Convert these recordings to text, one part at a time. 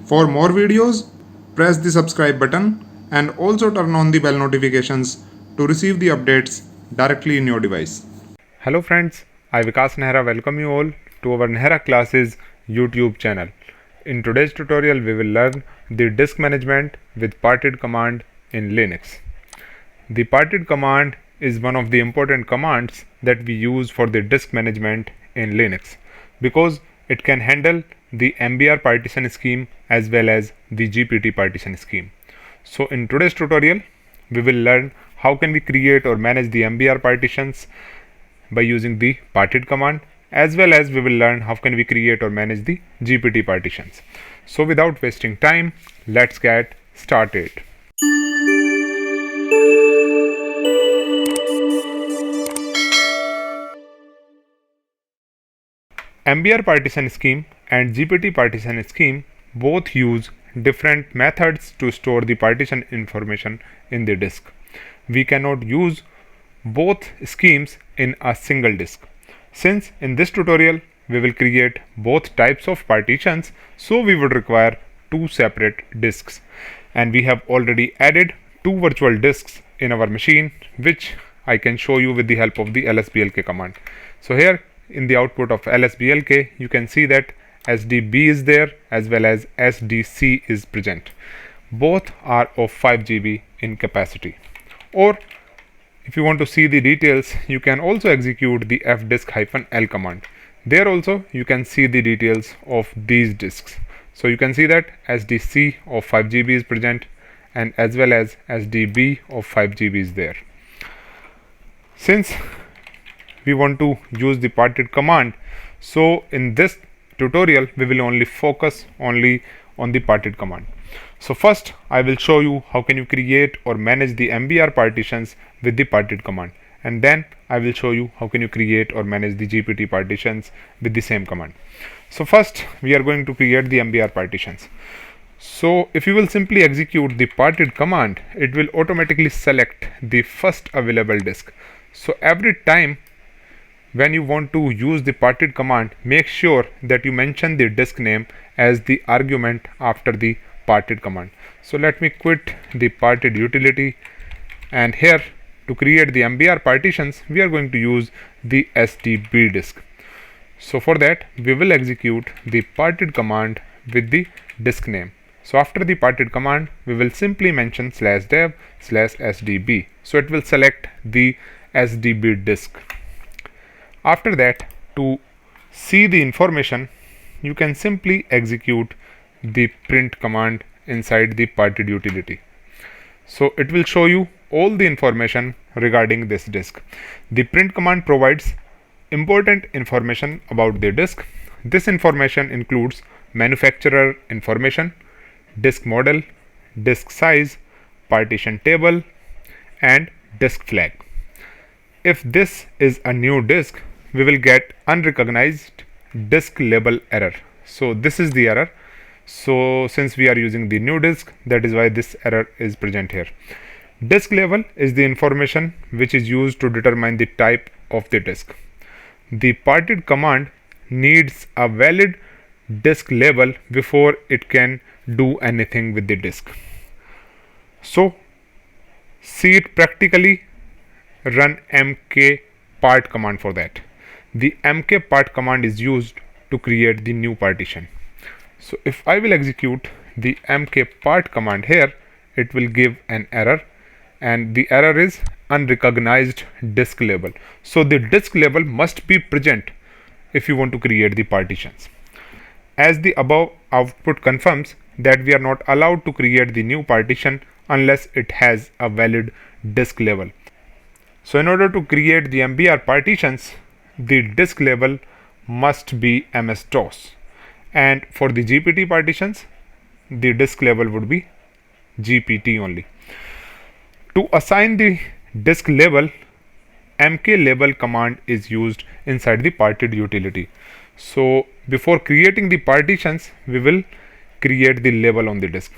For more videos, press the subscribe button and also turn on the bell notifications to receive the updates directly in your device. Hello friends, I Vikas Nehra welcome you all to our Nehra classes YouTube channel. In today's tutorial we will learn the disk management with parted command in Linux. The parted command is one of the important commands that we use for the disk management in Linux because it can handle the MBR partition scheme as well as the GPT partition scheme. So in today's tutorial we will learn how can we create or manage the MBR partitions by using the parted command, as well as we will learn how can we create or manage the GPT partitions. So without wasting time, let's get started. MBR partition scheme and GPT partition scheme both use different methods to store the partition information in the disk. We cannot use both schemes in a single disk. Since in this tutorial we will create both types of partitions, so we would require two separate disks, and we have already added two virtual disks in our machine, which I can show you with the help of the lsblk command. So here in the output of lsblk you can see that sdb is there as well as sdc is present. Both are of 5 GB in capacity. Or if you want to see the details, you can also execute the fdisk-l command. There also you can see the details of these disks. So you can see that SDC of 5 GB is present and as well as SDB of 5 GB is there. Since we want to use the parted command, so in this tutorial we will only focus on the parted command. So first I will show you how can you create or manage the MBR partitions with the parted command, and then I will show you how can you create or manage the GPT partitions with the same command. So first we are going to create the MBR partitions. So if you will simply execute the parted command, it will automatically select the first available disk. So every time when you want to use the parted command, make sure that you mention the disk name as the argument after the parted command. So let me quit the parted utility, and here to create the MBR partitions we are going to use the SDB disk. So for that we will execute the parted command with the disk name. So after the parted command we will simply mention /dev/sdb, so it will select the SDB disk. After that, to see the information, you can simply execute the print command inside the parted utility. So it will show you all the information regarding this disk. The print command provides important information about the disk. This information includes manufacturer information, disk model, disk size, partition table, and disk flag. If this is a new disk, we will get unrecognized disk label error. So this is the error. So since we are using the new disk, that is why this error is present here. Disk label is the information which is used to determine the type of the disk. The parted command needs a valid disk label before it can do anything with the disk. So see it practically, run mk part command for that. The mk part command is used to create the new partition. So if I will execute the mk part command here, it will give an error, and the error is unrecognized disk label. So the disk label must be present if you want to create the partitions. As the above output confirms that we are not allowed to create the new partition unless it has a valid disk label. So in order to create the MBR partitions, the disk label must be MS-DOS, and for the GPT partitions the disk label would be GPT only. To assign the disk label, mklabel command is used inside the parted utility. So before creating the partitions we will create the label on the disk.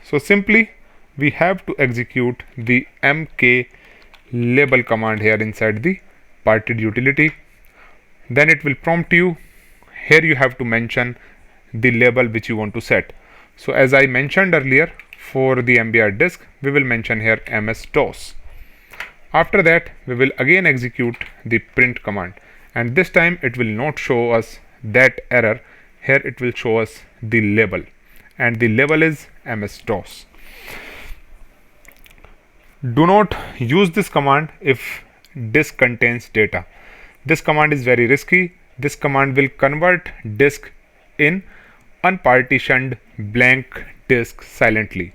So simply we have to execute the mklabel command here inside the parted utility. Then it will prompt you. Here you have to mention the label which you want to set. So as I mentioned earlier, for the MBR disk, we will mention here MS-DOS. After that, we will again execute the print command, and this time it will not show us that error. Here it will show us the label, and the label is MS-DOS. Do not use this command if disk contains data. This command is very risky. This command will convert disk in unpartitioned blank disk silently.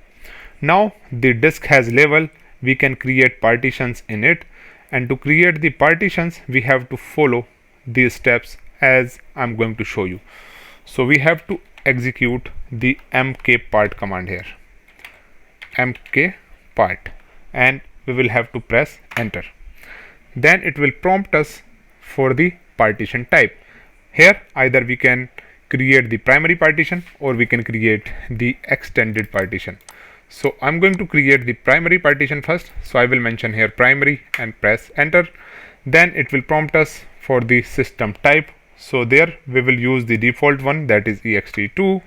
Now the disk has label, we can create partitions in it, and to create the partitions we have to follow these steps as I'm going to show you. So we have to execute the mkpart command here, mkpart, and we will have to press enter. Then it will prompt us for the partition type. Here either we can create the primary partition or we can create the extended partition. So I'm going to create the primary partition first, so I will mention here primary and press enter. Then it will prompt us for the system type, so there we will use the default one, that is ext2.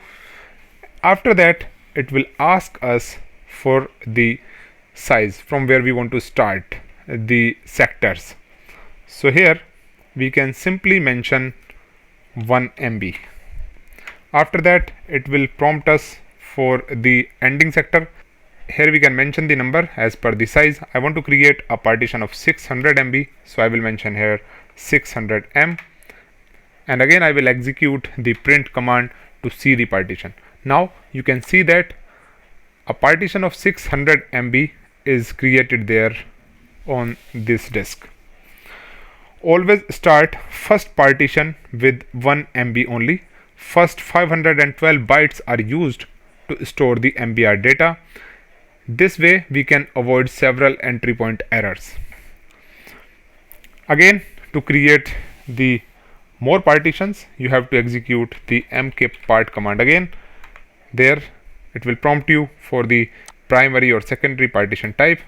After that it will ask us for the size from where we want to start the sectors. So here we can simply mention 1 MB. After that it will prompt us for the ending sector. Here we can mention the number as per the size. I want to create a partition of 600 MB, so I will mention here 600 M, and again I will execute the print command to see the partition. Now you can see that a partition of 600 MB is created there on this disk. Always start first partition with 1 MB only. First 512 bytes are used to store the MBR data. This way we can avoid several entry point errors. Again, to create the more partitions, you have to execute the mkpart command again. There it will prompt you for the primary or secondary partition type.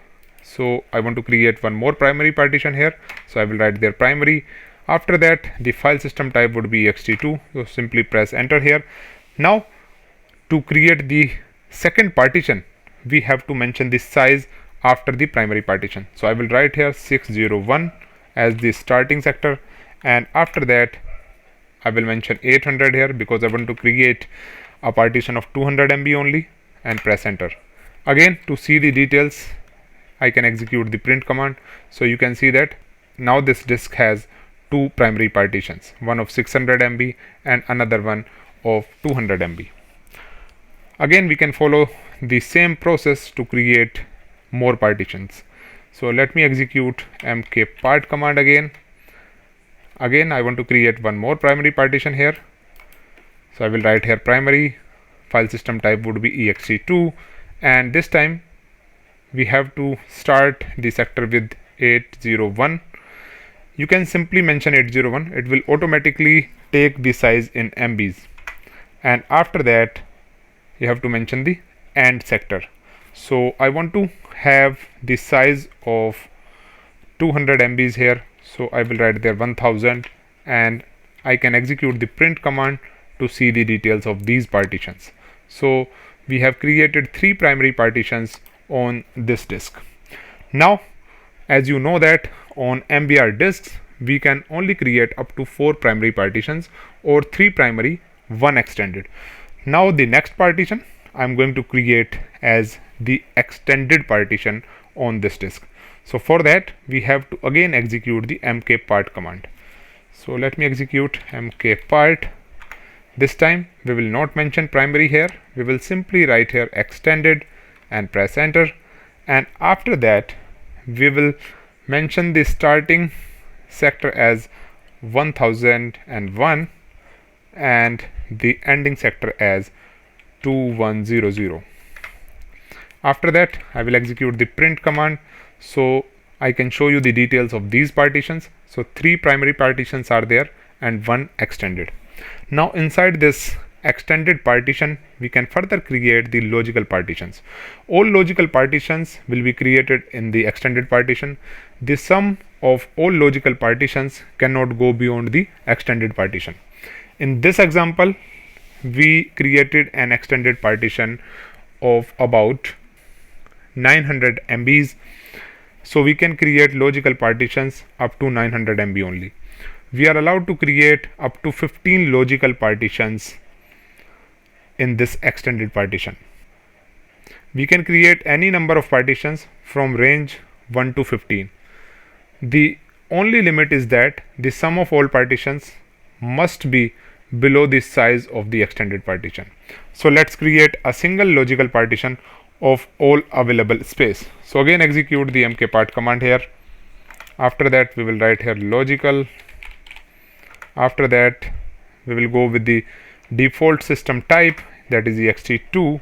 So I want to create one more primary partition here, so I will write there primary. After that the file system type would be ext2, so simply press enter here. Now to create the second partition we have to mention the size after the primary partition, so I will write here 601 as the starting sector, and after that I will mention 800 here because I want to create a partition of 200 MB only, and press enter. Again, to see the details I can execute the print command. So you can see that now this disk has two primary partitions, one of 600 MB and another one of 200 MB. Again we can follow the same process to create more partitions. So let me execute mkpart command again. Again I want to create one more primary partition here, so I will write here primary, file system type would be ext2, and this time we have to start the sector with 801. You can simply mention 801, it will automatically take the size in MBs, and after that you have to mention the end sector. So I want to have the size of 200 MBs here, so I will write there 1000, and I can execute the print command to see the details of these partitions. So we have created 3 primary partitions on this disk. Now as you know that on MBR disks we can only create up to 4 primary partitions or 3 primary, 1 extended. Now the next partition I'm going to create as the extended partition on this disk. So for that we have to again execute the mkpart command. So let me execute mkpart. This time we will not mention primary here, we will simply write here extended and press enter, and after that we will mention the starting sector as 1001 and the ending sector as 2100. After that I will execute the print command so I can show you the details of these partitions. So 3 primary partitions are there and 1 extended. Now inside this extended partition we can further create the logical partitions. All logical partitions will be created in the extended partition. The sum of all logical partitions cannot go beyond the extended partition. In this example we created an extended partition of about 900 MBs. So we can create logical partitions up to 900 MB only. We are allowed to create up to 15 logical partitions in this extended partition. We can create any number of partitions from range 1 to 15. The only limit is that the sum of all partitions must be below the size of the extended partition. So let's create a single logical partition of all available space. So again execute the mkpart command here. After that we will write here logical. After that we will go with the default system type, that is ext2,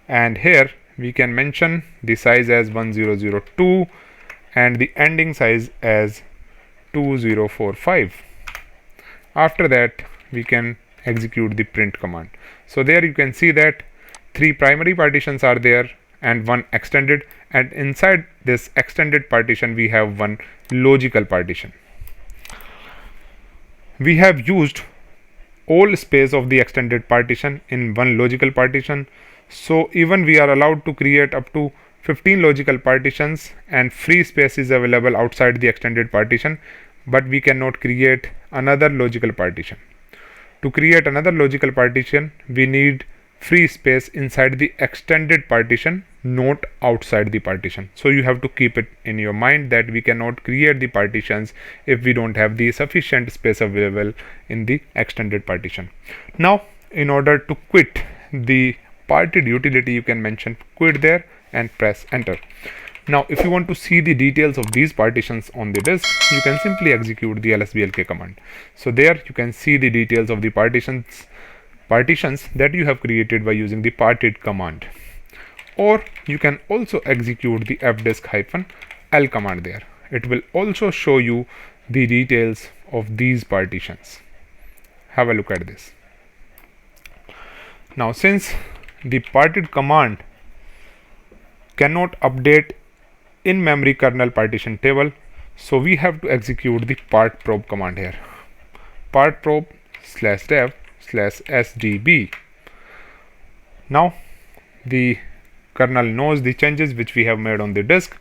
and here we can mention the size as 1002 and the ending size as 2045. After that we can execute the print command. So there you can see that 3 primary partitions are there and 1 extended, and inside this extended partition we have 1 logical partition. We have used all space of the extended partition in 1 logical partition, so even we are allowed to create up to 15 logical partitions and free space is available outside the extended partition, but we cannot create another logical partition. To create another logical partition we need free space inside the extended partition, not outside the partition. So you have to keep it in your mind that we cannot create the partitions if we don't have the sufficient space available in the extended partition. Now in order to quit the parted utility, you can mention quit there and press enter. Now if you want to see the details of these partitions on the disk, you can simply execute the lsblk command. So there you can see the details of the partitions that you have created by using the parted command. Or you can also execute the fdisk-l command there. It will also show you the details of these partitions. Have a look at this. Now since the parted command cannot update in memory kernel partition table, so we have to execute the partprobe command here. Partprobe /dev/sdb. Now the kernel knows the changes which we have made on the disk,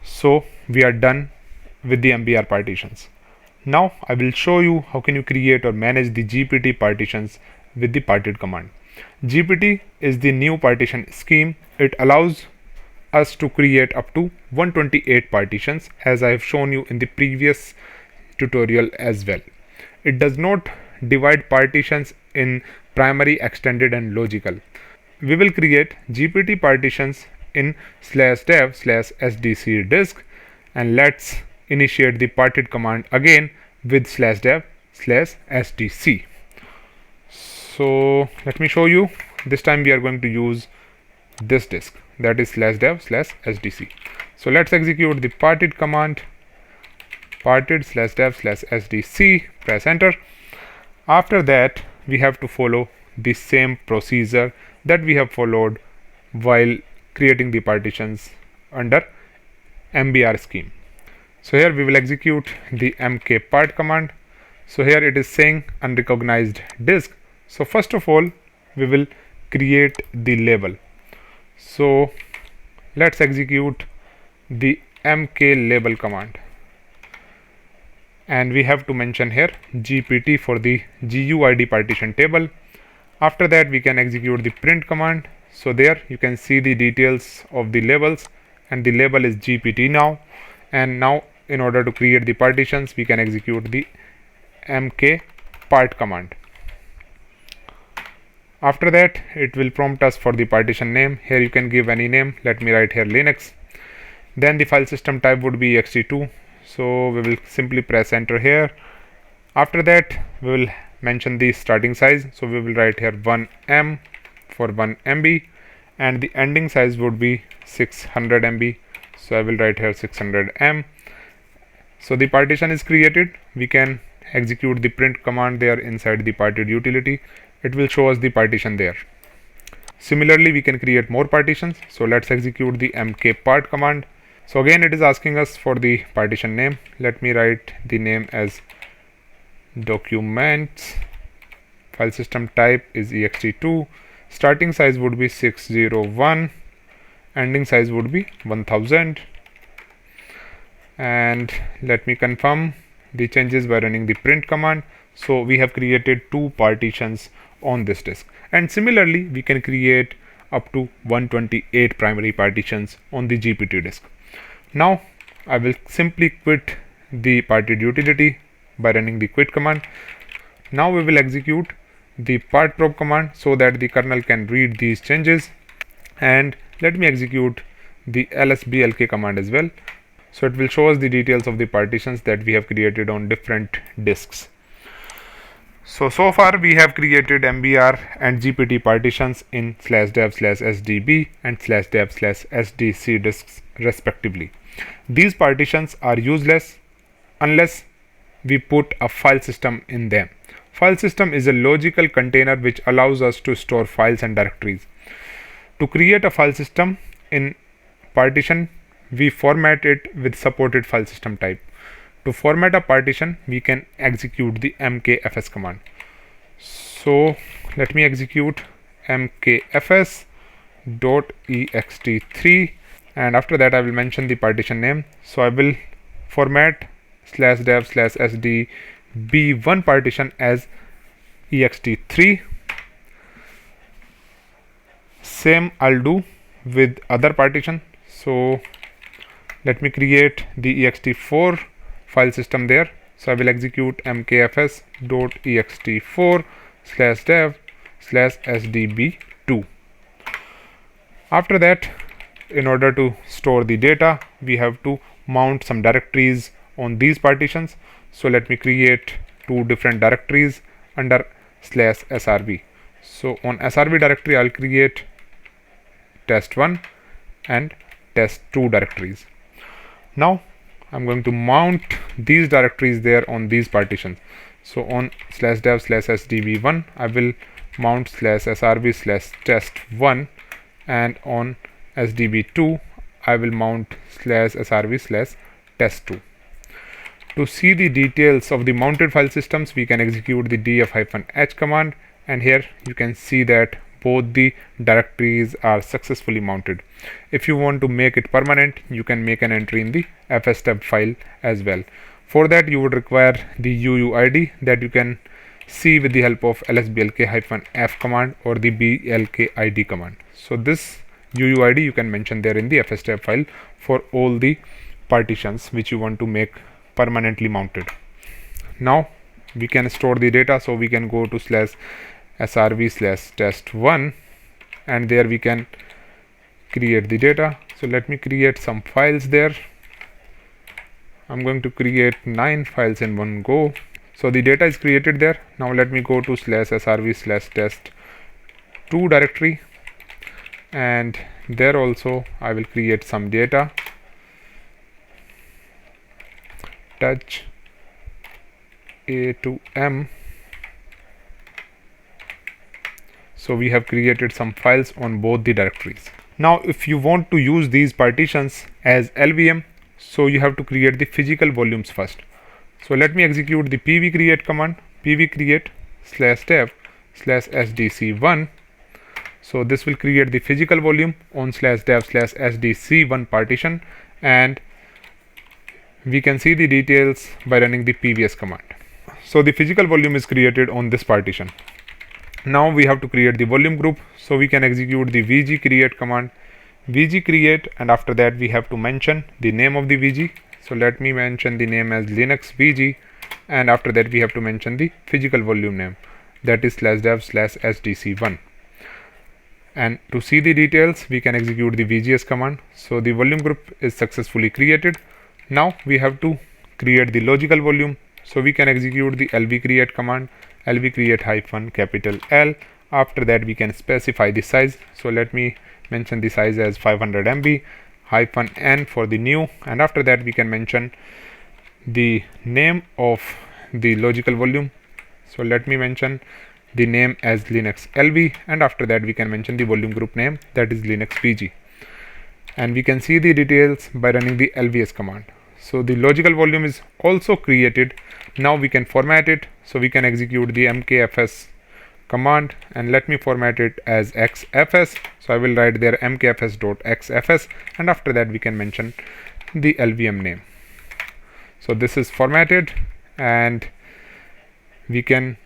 so we are done with the MBR partitions. Now I will show you how can you create or manage the GPT partitions with the parted command. GPT is the new partition scheme. It allows us to create up to 128 partitions, as I have shown you in the previous tutorial as well. It does not divide partitions in primary, extended and logical. We will create GPT partitions in /dev/sdc disk, and let's initiate the parted command again with /dev/sdc. So let me show you. This time we are going to use this disk, that is /dev/sdc. So let's execute the parted command, parted /dev/sdc, press enter. After that we have to follow the same procedure that we have followed while creating the partitions under MBR scheme. So here we will execute the mkpart command. So here it is saying unrecognized disk. So first of all we will create the label. So let's execute the mklabel command, and we have to mention here GPT for the GUID partition table. After that we can execute the print command. So there you can see the details of the labels, and the label is GPT now. And now in order to create the partitions we can execute the mkpart command. After that it will prompt us for the partition name. Here you can give any name. Let me write here Linux. Then the file system type would be ext2. So we will simply press enter here. After that we will mention the starting size. So we will write here 1M for 1 MB, and the ending size would be 600 MB. So I will write here 600 M. So the partition is created. We can execute the print command there inside the parted utility. It will show us the partition there. Similarly we can create more partitions. So let's execute the mkpart command. So again it is asking us for the partition name. Let me write the name as documents file system type is ext2, starting size would be 601, ending size would be 1000, and let me confirm the changes by running the print command. So we have created 2 partitions on this disk, and similarly we can create up to 128 primary partitions on the GPT disk. Now I will simply quit the partied utility by running the quit command. Now we will execute the part probe command so that the kernel can read these changes, and let me execute the lsblk command as well. So it will show us the details of the partitions that we have created on different disks. So far we have created MBR and GPT partitions in /dev/sdb and /dev/sdc disks respectively. These partitions are useless unless we put a file system in them. File system is a logical container which allows us to store files and directories. To create a file system in partition, we format it with supported file system type. To format a partition, we can execute the mkfs command. So let me execute mkfs.ext3, and after that I will mention the partition name. So I will format /dev/sdb1 partition as ext3. Same I'll do with other partition. So let me create the ext4 file system there. So I will execute mkfs.ext4/dev/sdb2. After that, in order to store the data, we have to mount some directories on these partitions. So let me create 2 different directories under /srv. So on srv directory I'll create test1 and test2 directories. Now I'm going to mount these directories there on these partitions. So on /dev/sdb1 I will mount /srv/test1, and on sdb2 I will mount /srv/test2. To see the details of the mounted file systems, we can execute the df-h command, and here you can see that both the directories are successfully mounted. If you want to make it permanent, you can make an entry in the fstab file as well. For that you would require the UUID that you can see with the help of lsblk-f command or the blkid command. So this UUID you can mention there in the fstab file for all the partitions which you want to make permanently mounted. Now we can store the data, so we can go to /srv/test1, and there we can create the data. So let me create some files there. I'm going to create 9 files in one go. So the data is created there. Now let me go to /srv/test2 directory, and there also I will create some data. Touch A to M. So we have created some files on both the directories. Now if you want to use these partitions as LVM, so you have to create the physical volumes first. So let me execute the pvcreate command, pvcreate /dev/sdc1. So this will create the physical volume on /dev/sdc1 partition, and we can see the details by running the pvs command. So the physical volume is created on this partition. Now we have to create the volume group, so we can execute the vgcreate command, vgcreate, and after that we have to mention the name of the vg. So let me mention the name as Linux vg, and after that we have to mention the physical volume name, that is /dev/sdc1. And to see the details, we can execute the vgs command. So the volume group is successfully created. Now we have to create the logical volume, so we can execute the lvcreate command, lvcreate-L. After that we can specify the size. So let me mention the size as 500 MB, -n for the new, and after that we can mention the name of the logical volume. So let me mention the name as Linux LV, and after that we can mention the volume group name, that is Linux VG, and we can see the details by running the lvs command. So the logical volume is also created. Now we can format it, so we can execute the mkfs command, and let me format it as xfs. So I will write there mkfs.xfs, and after that we can mention the LVM name. So this is formatted, and we can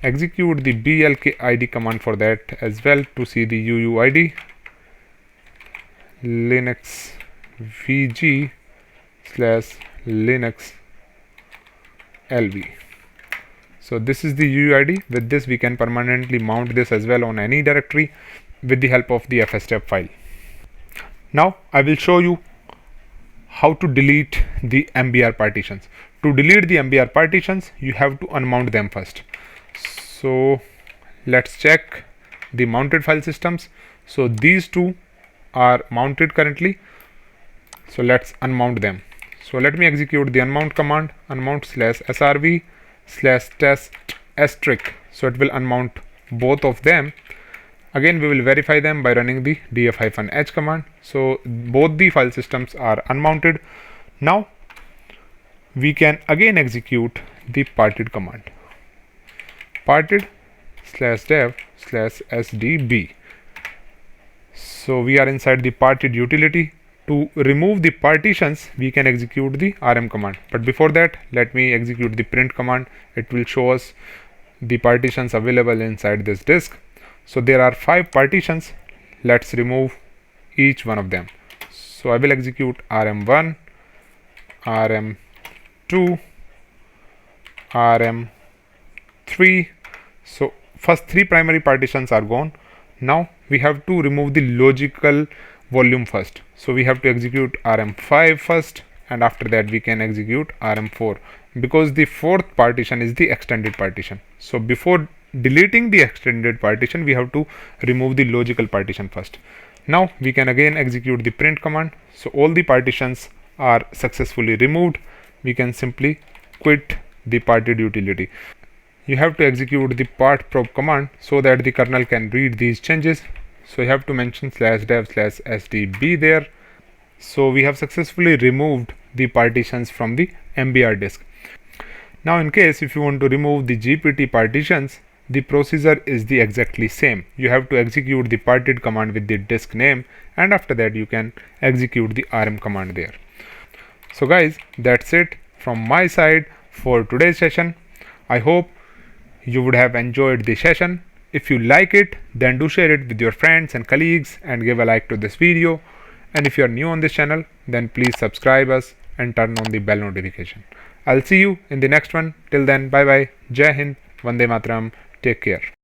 execute the blkid command for that as well to see the uuid linux vg /linux lv. So this is the UUID. With this we can permanently mount this as well on any directory with the help of the fstep file. Now I will show you how to delete the MBR partitions. To delete the MBR partitions, you have to unmount them first. So let's check the mounted file systems. So these two are mounted currently. So let's unmount them. So let me execute the unmount command, unmount/srv/test *. So it will unmount both of them. Again, we will verify them by running the df-h command. So both the file systems are unmounted. Now we can again execute the parted command, parted/dev/sdb. So we are inside the parted utility. To remove the partitions, we can execute the rm command. But before that, let me execute the print command. It will show us the partitions available inside this disk. So there are 5 partitions. Let's remove each one of them. So I will execute rm1, rm2, rm3. So first 3 primary partitions are gone. Now we have to remove the logical volume first. So we have to execute rm5 first, and after that we can execute rm4, because the 4th partition is the extended partition. So before deleting the extended partition, we have to remove the logical partition first. Now we can again execute the print command. So all the partitions are successfully removed. We can simply quit the parted utility. You have to execute the part probe command so that the kernel can read these changes. So you have to mention /dev/sdb there. So we have successfully removed the partitions from the MBR disk. Now in case if you want to remove the GPT partitions, the procedure is the exactly same. You have to execute the parted command with the disk name, and after that you can execute the rm command there. So guys, that's it from my side for today's session. I hope you would have enjoyed the session. If you like it, then do share it with your friends and colleagues and give a like to this video. And if you are new on this channel, then please subscribe us and turn on the bell notification. I'll see you in the next one. Till then, bye bye. Jai Hind. Vande Mataram. Take care.